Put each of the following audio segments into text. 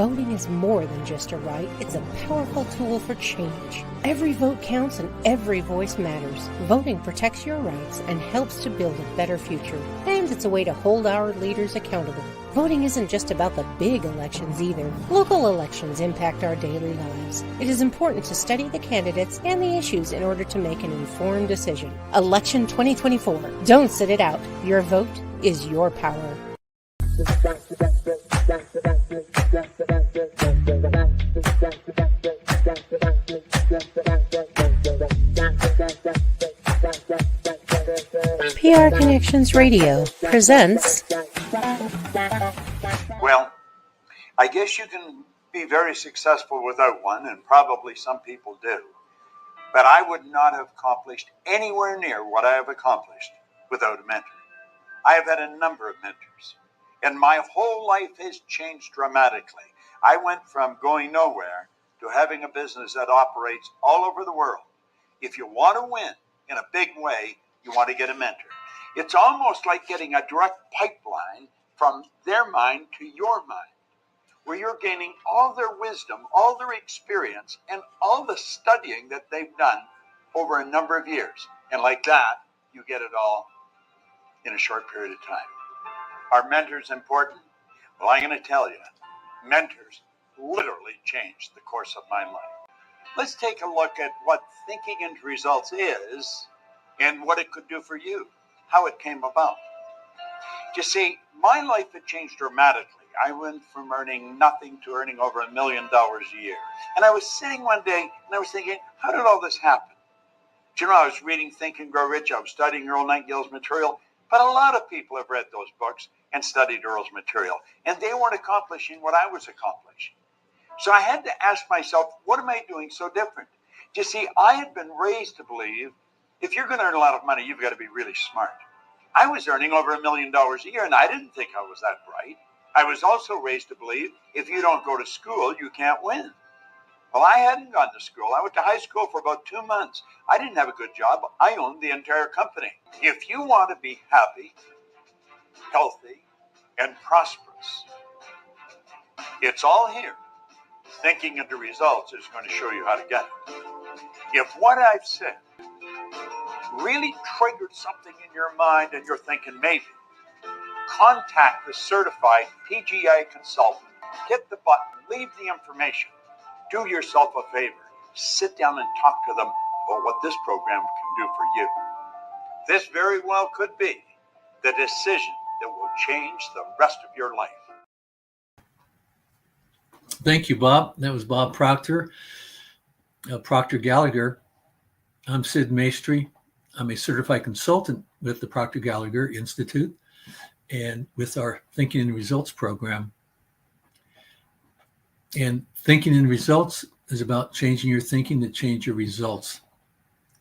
Voting is more than just a right, it's a powerful tool for change. Every vote counts and every voice matters. Voting protects your rights and helps to build a better future. And it's a way to hold our leaders accountable. Voting isn't just about the big elections either. Local elections impact our daily lives. It is important to study the candidates and the issues in order to make an informed decision. Election 2024. Don't sit it out. Your vote is your power. PR Connections Radio presents. Well, I guess you can be very successful without one, and probably some people do. But I would not have accomplished anywhere near what I have accomplished without a mentor. I have had a number of mentors, and my whole life has changed dramatically. I went from going nowhere to having a business that operates all over the world. If you want to win in a big way, you want to get a mentor. It's almost like getting a direct pipeline from their mind to your mind, where you're gaining all their wisdom, all their experience, and all the studying that they've done over a number of years. And like that, you get it all in a short period of time. Are mentors important? Well, I'm going to tell you, mentors literally changed the course of my life. Let's take a look at what thinking into results is and what it could do for you, how it came about. You see, my life had changed dramatically. I went from earning nothing to earning over $1 million a year. And I was sitting one day and I was thinking, how did all this happen? Do you know, I was reading Think and Grow Rich. I was studying Earl Nightingale's material. But a lot of people have read those books and studied Earl's material. And they weren't accomplishing what I was accomplishing. So I had to ask myself, what am I doing so different? You see, I had been raised to believe if you're going to earn a lot of money, you've got to be really smart. I was earning over $1 million a year, and I didn't think I was that bright. I was also raised to believe if you don't go to school, you can't win. Well, I hadn't gone to school. I went to high school for about 2 months. I didn't have a good job. I owned the entire company. If you want to be happy, healthy, and prosperous, it's all here. Thinking into results is going to show you how to get it. If what I've said really triggered something in your mind and you're thinking maybe, contact the certified PGI consultant, hit the button, leave the information, do yourself a favor, sit down and talk to them about what this program can do for you. This very well could be the decision that will change the rest of your life. Thank you, Bob. That was Bob Proctor, Proctor Gallagher. I'm Sid Maestri. I'm a certified consultant with the Proctor Gallagher Institute and with our Thinking in Results program. And Thinking in Results is about changing your thinking to change your results,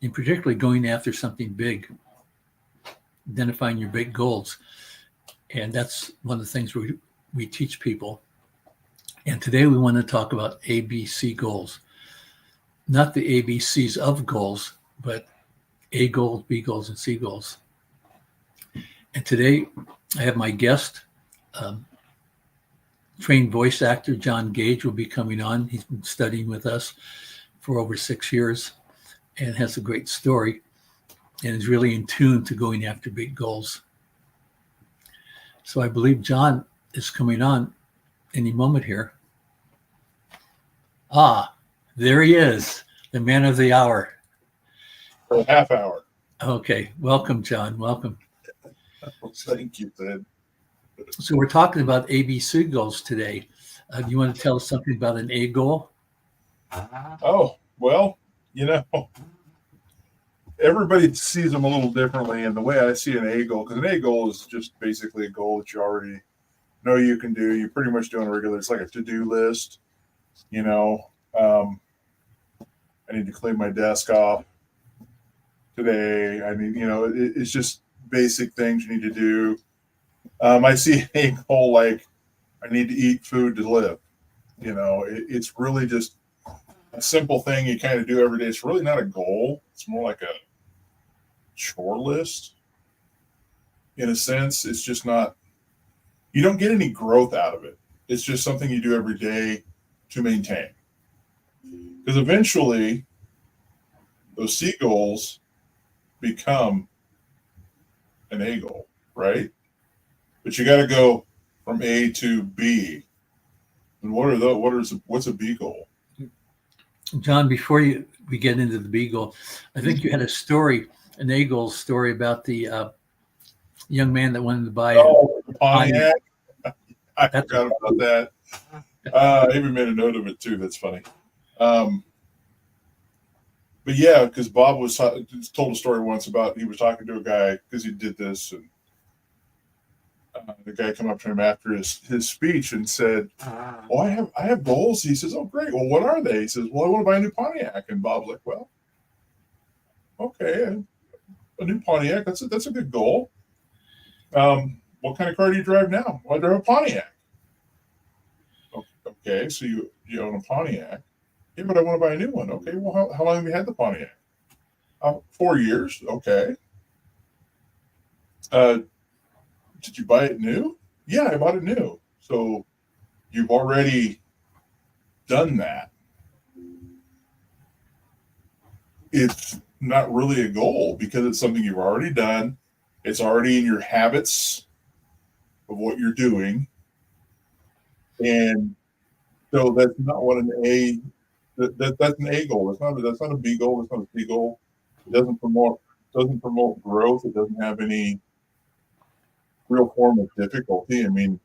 and particularly going after something big, identifying your big goals. And that's one of the things we teach people. And today we want to talk about ABC goals, not the ABCs of goals, but A goals, B goals, and C goals. And today I have my guest, trained voice actor John Gage will be coming on. He's been studying with us for over 6 years and has a great story and is really in tune to going after big goals. So I believe John is coming on any moment here. There he is, the man of the hour. For a half hour. Okay, welcome, John. Welcome. Thank you, Sid. So we're talking about ABC goals today. Do you want to tell us something about an A goal? Oh, well, everybody sees them a little differently. And the way I see an A goal, because an A goal is just basically a goal that you already know you can do. You pretty much do on a regular. It's like a to-do list. I need to clean my desk off today. I need, it's just basic things you need to do. I see a goal like I need to eat food to live. It's really just a simple thing you kind of do every day. It's really not a goal. It's more like a chore list. In a sense, it's just not, you don't get any growth out of it. It's just something you do every day to maintain. Because eventually, those C goals become an A goal, right? But you got to go from A to B. And what's a B goal? John, before we get into the B goal, I think you had a story, an A goal story about the young man that wanted to buy the Pontiac. I That's forgot about that. I even made a note of it too. That's funny. But yeah, because Bob was told a story once about he was talking to a guy because he did this, and the guy came up to him after his speech and said, "Oh, I have goals." He says, "Oh, great. Well, what are they?" He says, "Well, I want to buy a new Pontiac." And Bob's like, "Well, okay, a new Pontiac. That's a good goal. What kind of car do you drive now?" "Well, I drive a Pontiac." "Okay, so you own a Pontiac." "Yeah, but I want to buy a new one." "Okay, well, how long have you had the Pontiac?" 4 years." "Okay. Did you buy it new?" "Yeah, I bought it new." "So you've already done that." It's not really a goal because it's something you've already done. It's already in your habits of what you're doing. And so that's not what an A that's an A goal. That's not a B goal. It's not a C goal. It doesn't promote growth. It doesn't have any real form of difficulty. I mean,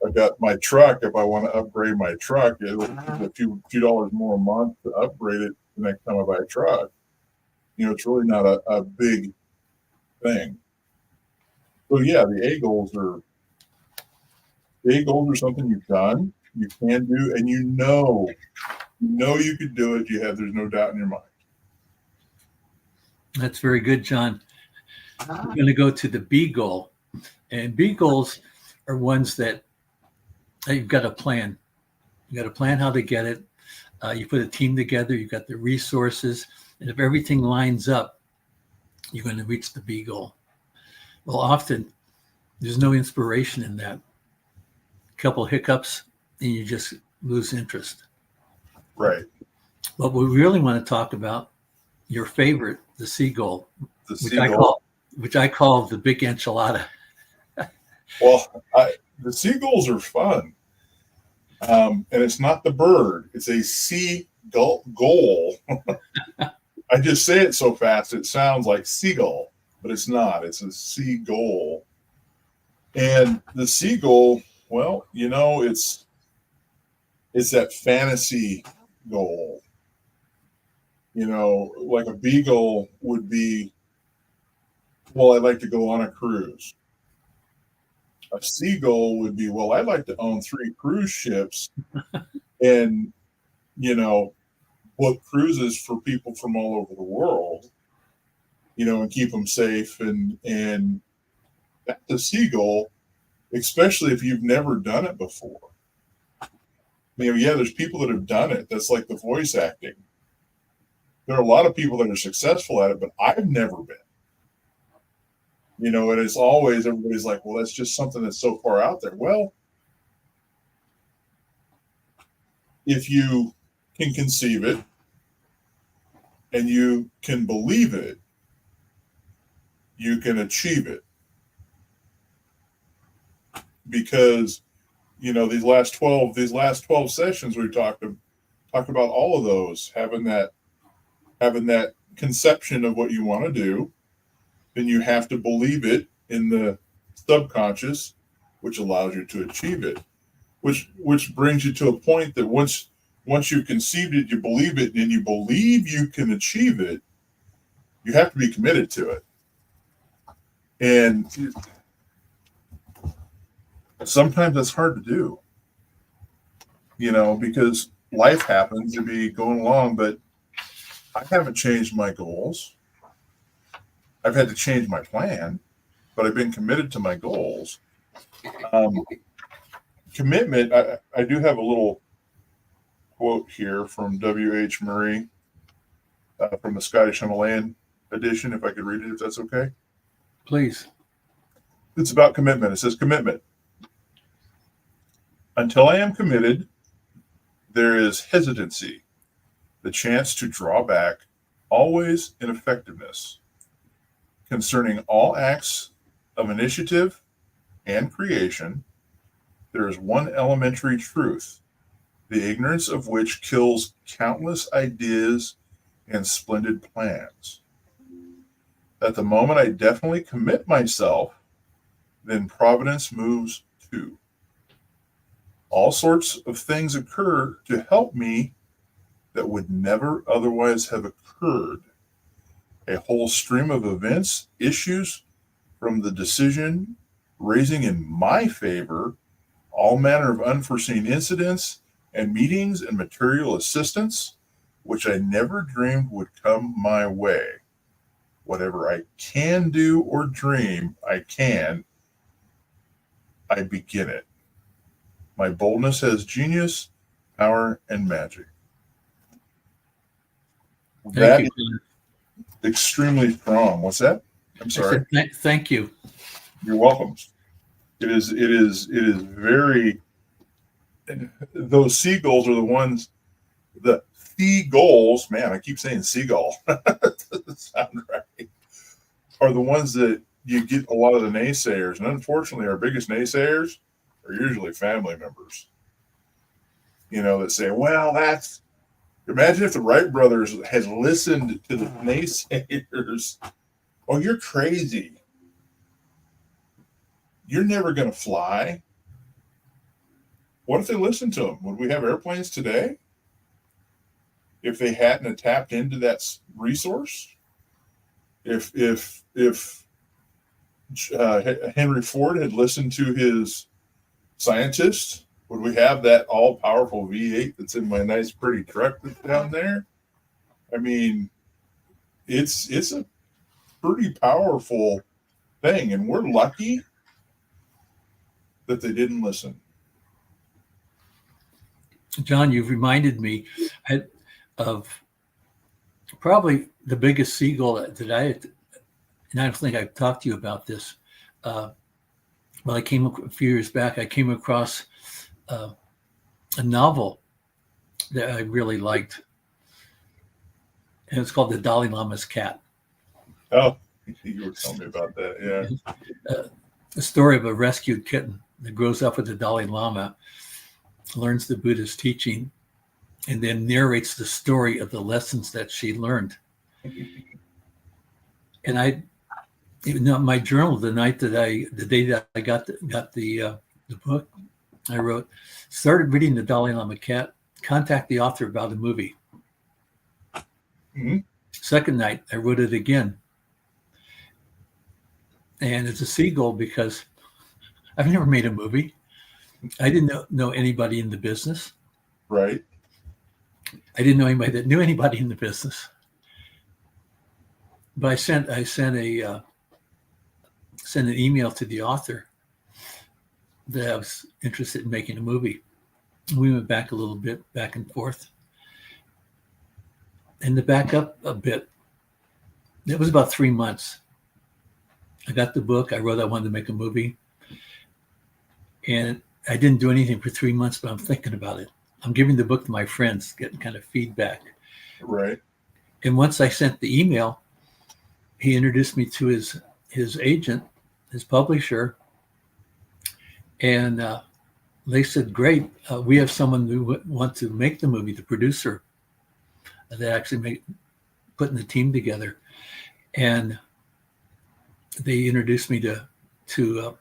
I got my truck. If I want to upgrade my truck, it'll a few dollars more a month to upgrade it the next time I buy a truck. It's really not a big thing. So yeah, the A goals are something you've done, you can do, and you know you could do it. There's no doubt in your mind. That's very good, John. We're going to go to the B goal. And B goals are ones that you've got a plan. You got to plan how to get it. You put a team together, you've got the resources, and if everything lines up, you're going to reach the B goal. Well, often there's no inspiration in that. A couple hiccups, and you just lose interest. Right. But we really want to talk about your favorite, the C goal, which I call the big enchilada. Well, the seagulls are fun. And it's not the bird. It's a seagull. I just say it so fast, it sounds like seagull, but it's not. It's a seagull. And the seagull, well, it's that fantasy goal. Like a beagle would be, well, I'd like to go on a cruise. A seagull would be, well, I'd like to own 3 cruise ships and, book cruises for people from all over the world, and keep them safe. And that's a seagull, especially if you've never done it before. Yeah, there's people that have done it. That's like the voice acting. There are a lot of people that are successful at it, but I've never been. And it's always, everybody's like, well, that's just something that's so far out there. Well, if you can conceive it and you can believe it, you can achieve it. Because, these last 12 sessions we talked about all of those, having that conception of what you want to do. Then you have to believe it in the subconscious, which allows you to achieve it, which brings you to a point that once you've conceived it, you believe it, and you believe you can achieve it, you have to be committed to it. And sometimes that's hard to do, because life happens to be going along, but I haven't changed my goals. I've had to change my plan, but I've been committed to my goals. Commitment, I do have a little quote here from W.H. Murray from the Scottish Himalayan edition, if I could read it, if that's okay. Please. It's about commitment. It says, commitment. Until I am committed, there is hesitancy, the chance to draw back, always in effectiveness. Concerning all acts of initiative and creation, there is one elementary truth, the ignorance of which kills countless ideas and splendid plans. At the moment I definitely commit myself, then providence moves too. All sorts of things occur to help me that would never otherwise have occurred. A whole stream of events issues from the decision raising in my favor all manner of unforeseen incidents and meetings and material assistance, which I never dreamed would come my way. Whatever I can do or dream I begin it. My boldness has genius, power, and magic. That Thank is you. extremely strong. What's that? I'm I sorry. said, thank you. You're welcome. It is very, those seagulls are the ones, the seagulls, man, I keep saying seagull. That doesn't sound right. Are the ones that you get a lot of the naysayers. And unfortunately, our biggest naysayers are usually family members, that say, well, imagine if the Wright brothers had listened to the naysayers. Oh, you're crazy. You're never going to fly. What if they listened to them? Would we have airplanes today? If they hadn't tapped into that resource? If Henry Ford had listened to his scientists, would we have that all-powerful V8 that's in my nice, pretty truck that's down there? I mean, it's a pretty powerful thing, and we're lucky that they didn't listen. John, you've reminded me of probably the biggest seagull that and I don't think I've talked to you about this. Well, a few years back, I came across a novel that I really liked, and it's called The Dalai Lama's Cat. Oh, you were telling me about that, yeah. The story of a rescued kitten that grows up with the Dalai Lama, learns the Buddhist teaching, and then narrates the story of the lessons that she learned. And my journal, the day that I got the book, I wrote, started reading the Dalai Lama Cat, contact the author about a movie. Mm-hmm. Second night, I wrote it again. And it's a seagull because I've never made a movie. I didn't know anybody in the business. Right. I didn't know anybody that knew anybody in the business. But I sent an email to the author that I was interested in making a movie. We went back a little bit, back and forth. And to back up a bit, it was about 3 months. I got the book. I wrote I wanted to make a movie. And I didn't do anything for 3 months, but I'm thinking about it. I'm giving the book to my friends, getting kind of feedback. Right. And once I sent the email, he introduced me to his agent, his publisher. And they said, great, we have someone who wants to make the movie, the producer, that actually putting the team together. And they introduced me to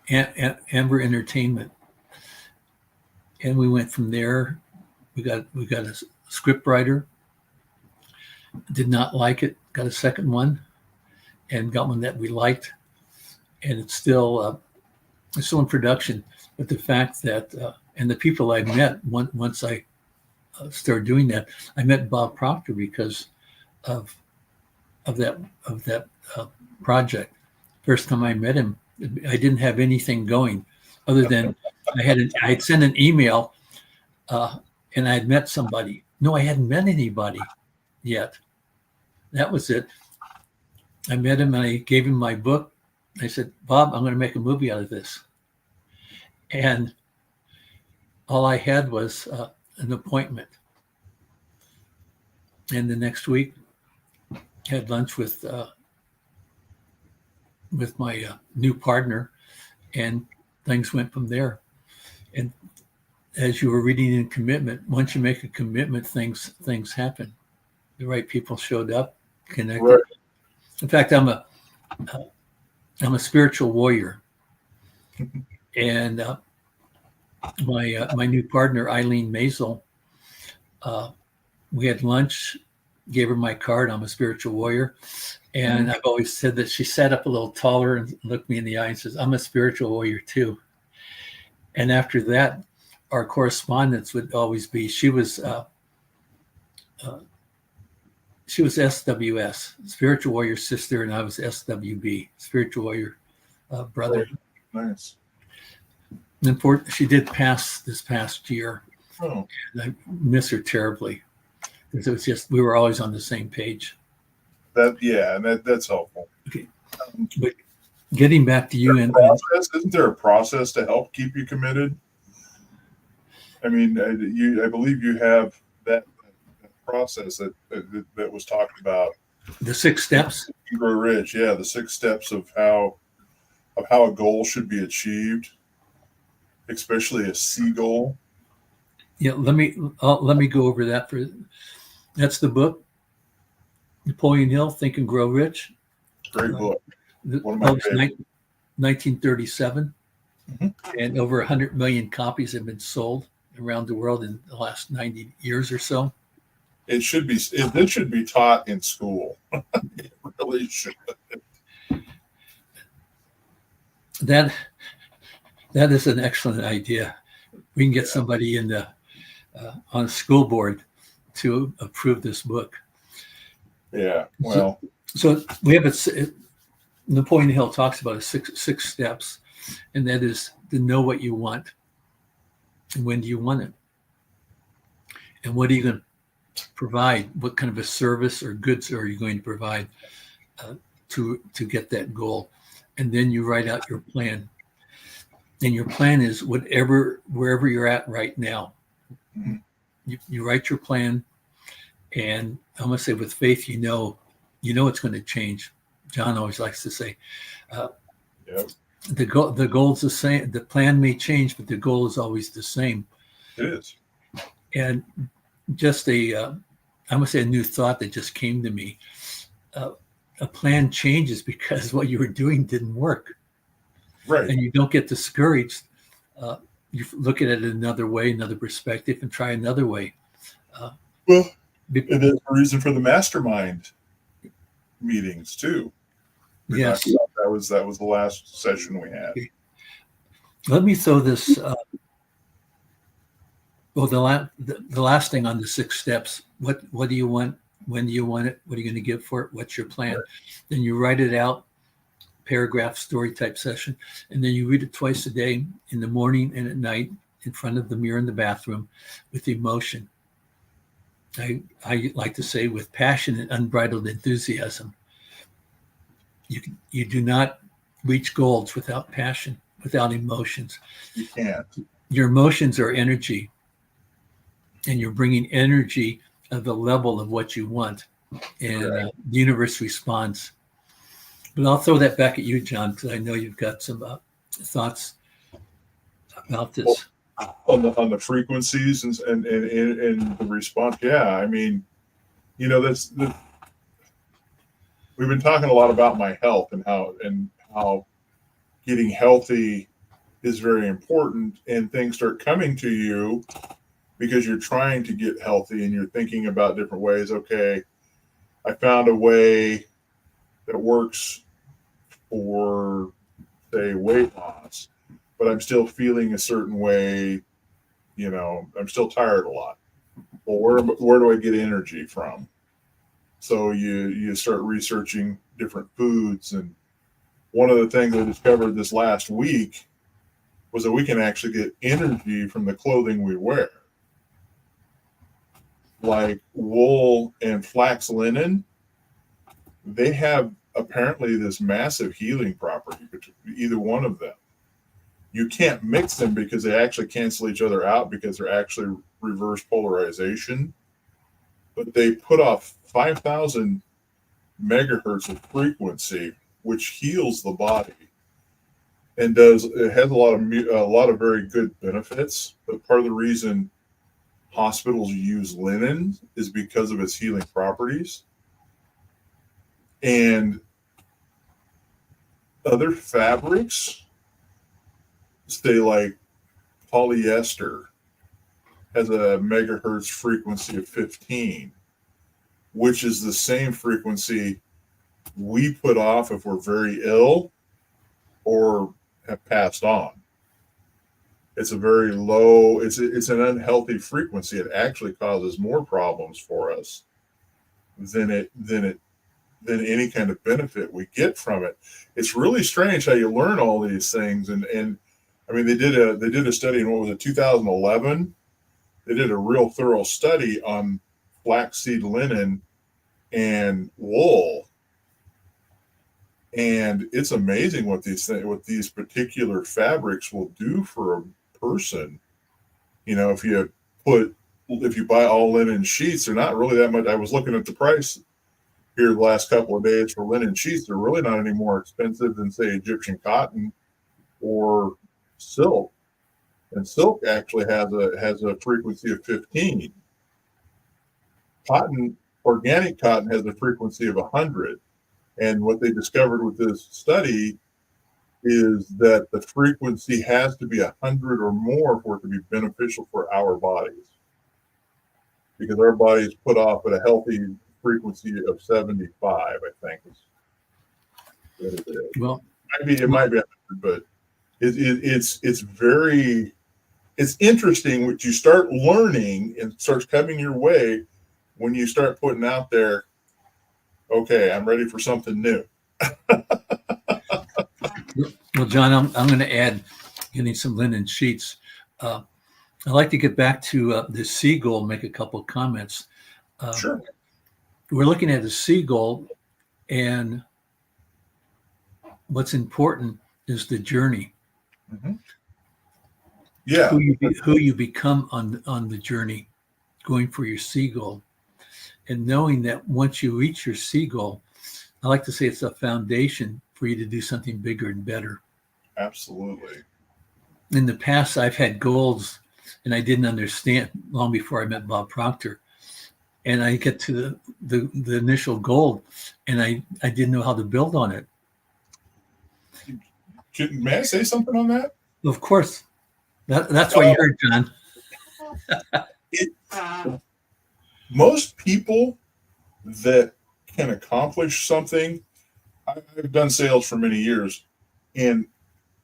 Amber Entertainment, and we went from there. We got a script writer. Did not like it. Got a second one, and got one that we liked, and it's still in production. But the fact that and the people I met once I started doing that, I met Bob Proctor because of that project. First time I met him, I didn't have anything going other than I had sent an email and I had met somebody. No, I hadn't met anybody yet. That was it. I met him and I gave him my book. I said, Bob, I'm going to make a movie out of this. And all I had was an appointment. And the next week, had lunch with my new partner, and things went from there. And as you were reading in commitment, once you make a commitment, things happen. The right people showed up, connected. Right. In fact, I'm a spiritual warrior, and my new partner Eileen Maisel, we had lunch, gave her my card. I'm a spiritual warrior, and I've always said that. She sat up a little taller and looked me in the eye and says, "I'm a spiritual warrior too." And after that, our correspondence would always be, she was SWS, spiritual warrior sister, and I was SWB, spiritual warrior brother. Nice. And she did pass this past year. Oh. And I miss her terribly, because it was just, we were always on the same page. That's helpful. Okay. But getting back to you, isn't there a process to help keep you committed? I mean, I believe you have that process that was talked about. The 6 steps. Grow Rich, yeah, the 6 steps of how a goal should be achieved, especially a C goal. Yeah, let me go over that. That's the book, Napoleon Hill, Think and Grow Rich. Great book. One of my favorites. 1937, and over 100 million copies have been sold around the world in the last 90 years or so. It should be taught in school. It really should. That is an excellent idea. We can get somebody in the on a school board to approve this book. Yeah. Well, so we have Napoleon Hill talks about six steps, and that is to know what you want, and when do you want it, and what are you going to provide? What kind of a service or goods are you going to provide to get that goal? And then you write out your plan. And your plan is wherever you're at right now. Mm-hmm. You write your plan, and I'm going to say with faith, you know it's going to change. John always likes to say, the goal's the same. The plan may change, but the goal is always the same. It is. And just I'm going to say a new thought that just came to me. A plan changes because what you were doing didn't work. Right. And you don't get discouraged. You look at it another way, another perspective, and try another way. And there's a reason for the mastermind meetings too. Yes. That was the last session we had. Okay. Let me throw this. The last thing on the 6 steps. What do you want? When do you want it? What are you going to give for it? What's your plan? Right. Then you write it out. Paragraph story type session, and then you read it twice a day, in the morning and at night, in front of the mirror in the bathroom, with emotion. I like to say with passion and unbridled enthusiasm. You do not reach goals without passion, without emotions. You can't. Your emotions are energy, and you're bringing energy of the level of what you want, and the universe responds. But I'll throw that back at you, John, because I know you've got some thoughts about this. On the frequencies and the response. Yeah, I mean, we've been talking a lot about my health and how getting healthy is very important, and things start coming to you because you're trying to get healthy and you're thinking about different ways. Okay, I found a way that works for, say, weight loss, but I'm still feeling a certain way. I'm still tired a lot. Well, where do I get energy from? So you start researching different foods, and one of the things I discovered this last week was that we can actually get energy from the clothing we wear, like wool and flax linen. They have apparently this massive healing property, either one of them. You can't mix them because they actually cancel each other out because they're actually reverse polarization. But they put off 5,000 megahertz of frequency, which heals the body and it has a lot of very good benefits. But part of the reason hospitals use linen is because of its healing properties. And other fabrics, say like polyester, has a megahertz frequency of 15, which is the same frequency we put off if we're very ill or have passed on. It's a very low, it's an unhealthy frequency. It actually causes more problems for us than any kind of benefit we get from it. It's really strange how you learn all these things. And I mean, they did a study in, what was it, 2011? They did a real thorough study on flaxseed linen and wool. And it's amazing what these particular fabrics will do for a person. You know, if you buy all linen sheets, they're not really that much. I was looking at the price here the last couple of days for linen sheets. They're really not any more expensive than, say, Egyptian cotton or silk. And silk actually has a frequency of 15. Organic cotton has a frequency of 100. And what they discovered with this study is that the frequency has to be 100 or more for it to be beneficial for our bodies, because our bodies put off at a healthy frequency of 75, I think. Well, it might be 100, but it's interesting what you start learning and starts coming your way when you start putting out there, okay, I'm ready for something new. Well, John, I'm going to add getting some linen sheets. I'd like to get back to the seagull, make a couple of comments. Sure. We're looking at the seagull, and what's important is the journey. Mm-hmm. Yeah. Who you become on the journey, going for your seagull, and knowing that once you reach your seagull, I like to say it's a foundation for you to do something bigger and better. Absolutely. In the past, I've had goals and I didn't understand long before I met Bob Proctor. And I get to the initial goal and I didn't know how to build on it. May I say something on that? Of course. That's what you heard, John. Most people that can accomplish something, I've done sales for many years, and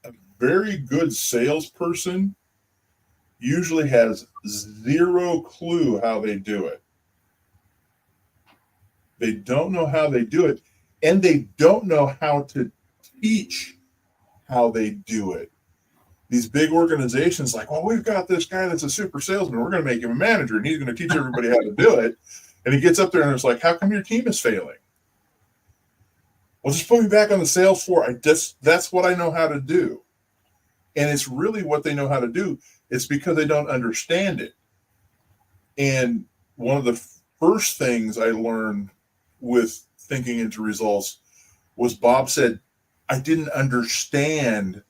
a very good salesperson usually has zero clue how they do it. They don't know how they do it, and they don't know how to teach how they do it. These big organizations like, well, we've got this guy that's a super salesman. We're going to make him a manager, and he's going to teach everybody how to do it. And he gets up there and it's like, how come your team is failing? Well, just put me back on the sales floor. That's what I know how to do. And it's really what they know how to do. It's because they don't understand it. And one of the first things I learned with thinking into results was Bob said, I didn't understand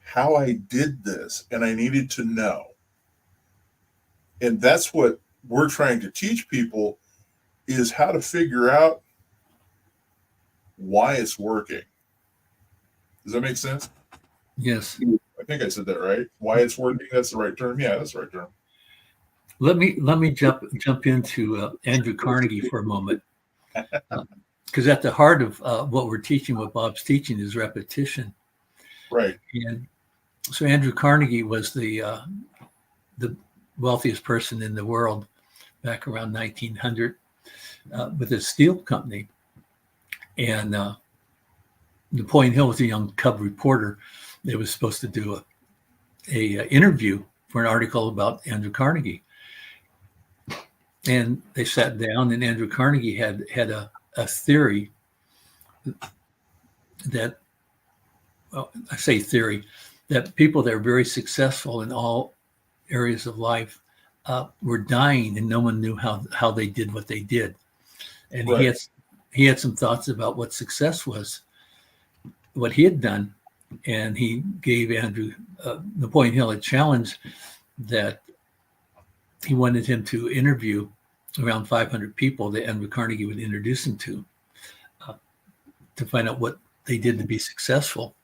how I did this, and I needed to know. And that's what we're trying to teach people, is how to figure out why it's working. Does that make sense? Yes. I think I said that right. Why it's working, that's the right term. Yeah, that's the right term. Let me jump into Andrew Carnegie for a moment. Because at the heart of what we're teaching, what Bob's teaching, is repetition. Right. And so Andrew Carnegie was the wealthiest person in the world back around 1900 with a steel company. And Napoleon Hill was a young cub reporter that was supposed to do a interview for an article about Andrew Carnegie. And they sat down, and Andrew Carnegie had a theory that, well, I say theory, that people that are very successful in all areas of life were dying, and no one knew how they did what they did. And Right. he had some thoughts about what success was, what he had done, and he gave Napoleon Hill a challenge that he wanted him to interview around 500 people that Andrew Carnegie would introduce him to find out what they did to be successful.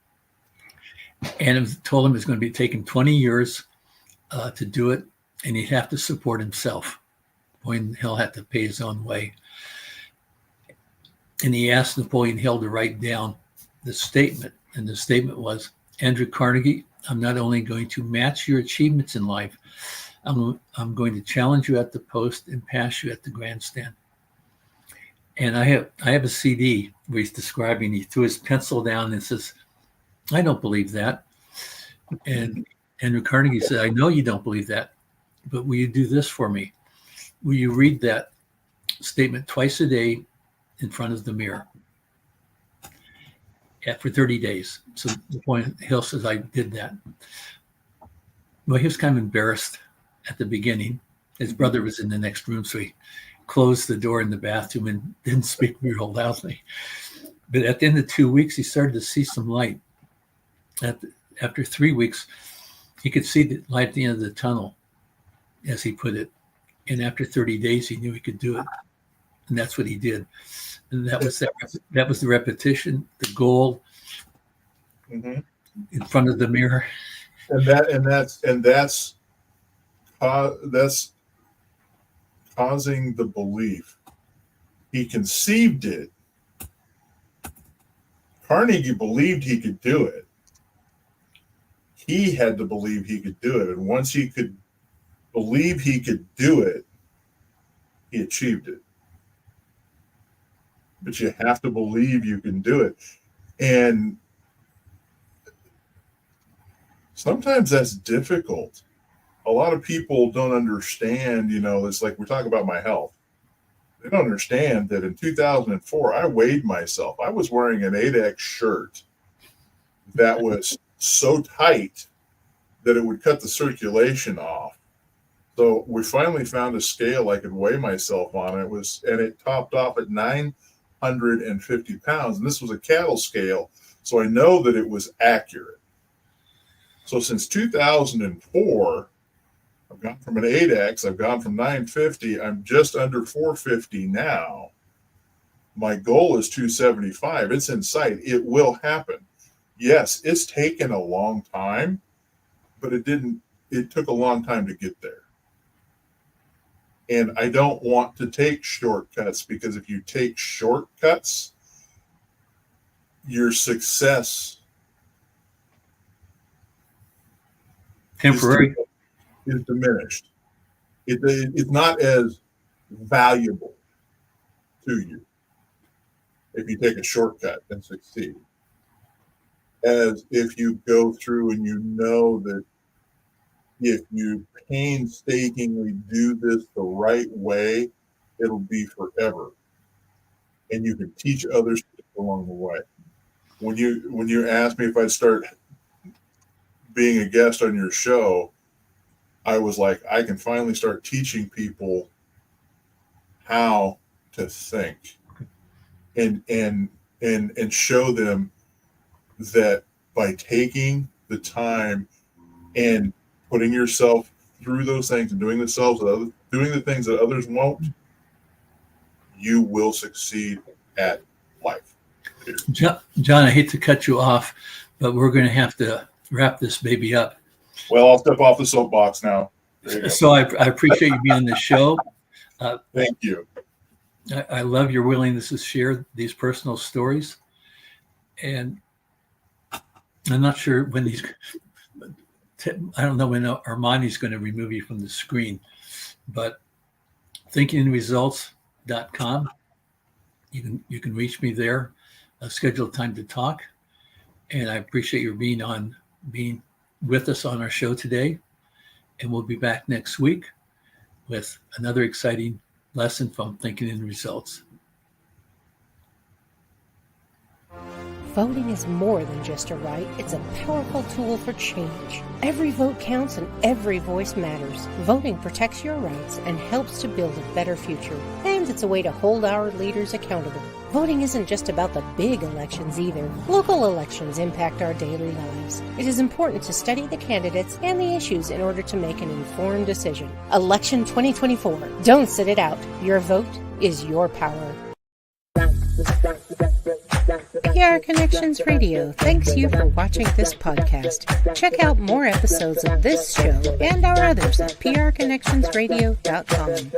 And told him it was going to be taking 20 years to do it, and he'd have to support himself. Napoleon Hill had to pay his own way. And he asked Napoleon Hill to write down the statement. And the statement was, Andrew Carnegie, I'm not only going to match your achievements in life, I'm going to challenge you at the post and pass you at the grandstand. And I have a CD where he's describing, he threw his pencil down and says, I don't believe that. And Andrew Carnegie said, I know you don't believe that, but will you do this for me? Will you read that statement twice a day in front of the mirror for 30 days? So Napoleon Hill says, I did that. Well, he was kind of embarrassed at the beginning. His brother was in the next room, so he closed the door in the bathroom and didn't speak real loudly. But at the end of 2 weeks, he started to see some light. After 3 weeks, he could see the light at the end of the tunnel, as he put it. And after 30 days, he knew he could do it. And that's what he did. And that was the repetition, the goal in front of the mirror. And that's causing the belief. He conceived it. Carnegie believed he could do it. He had to believe he could do it. And once he could believe he could do it, he achieved it. But you have to believe you can do it. And sometimes that's difficult. A lot of people don't understand, it's like we're talking about my health. They don't understand that in 2004, I weighed myself. I was wearing an 8X shirt that was so tight that it would cut the circulation off. So we finally found a scale I could weigh myself on. And it topped off at 950 pounds. And this was a cattle scale. So I know that it was accurate. So since 2004, I've gone from an 8X, I've gone from 950, I'm just under 450 now. My goal is 275. It's in sight. It will happen. Yes, it's taken a long time, but it took a long time to get there. And I don't want to take shortcuts, because if you take shortcuts, your success temporary is diminished. It's not as valuable to you if you take a shortcut and succeed as if you go through and you know that if you painstakingly do this the right way, it'll be forever. And you can teach others along the way. When you asked me if I'd start being a guest on your show, I was like, I can finally start teaching people how to think and show them that by taking the time and putting yourself through those things and doing the things that others won't, you will succeed at life. John, I hate to cut you off, but we're going to have to wrap this baby up. Well, I'll step off the soapbox now. So I appreciate you being on the show. Thank you. I love your willingness to share these personal stories. And I'm not sure when I don't know when Armani's going to remove you from the screen, but thinkingresults.com. You can reach me there, schedule time to talk. And I appreciate your being with us on our show today. And we'll be back next week with another exciting lesson from Thinking in Results. Voting is more than just a right, it's a powerful tool for change. Every vote counts and every voice matters. Voting protects your rights and helps to build a better future. And it's a way to hold our leaders accountable. Voting isn't just about the big elections either. Local elections impact our daily lives. It is important to study the candidates and the issues in order to make an informed decision. Election 2024. Don't sit it out. Your vote is your power. PR Connections Radio thanks you for watching this podcast. Check out more episodes of this show and our others at prconnectionsradio.com.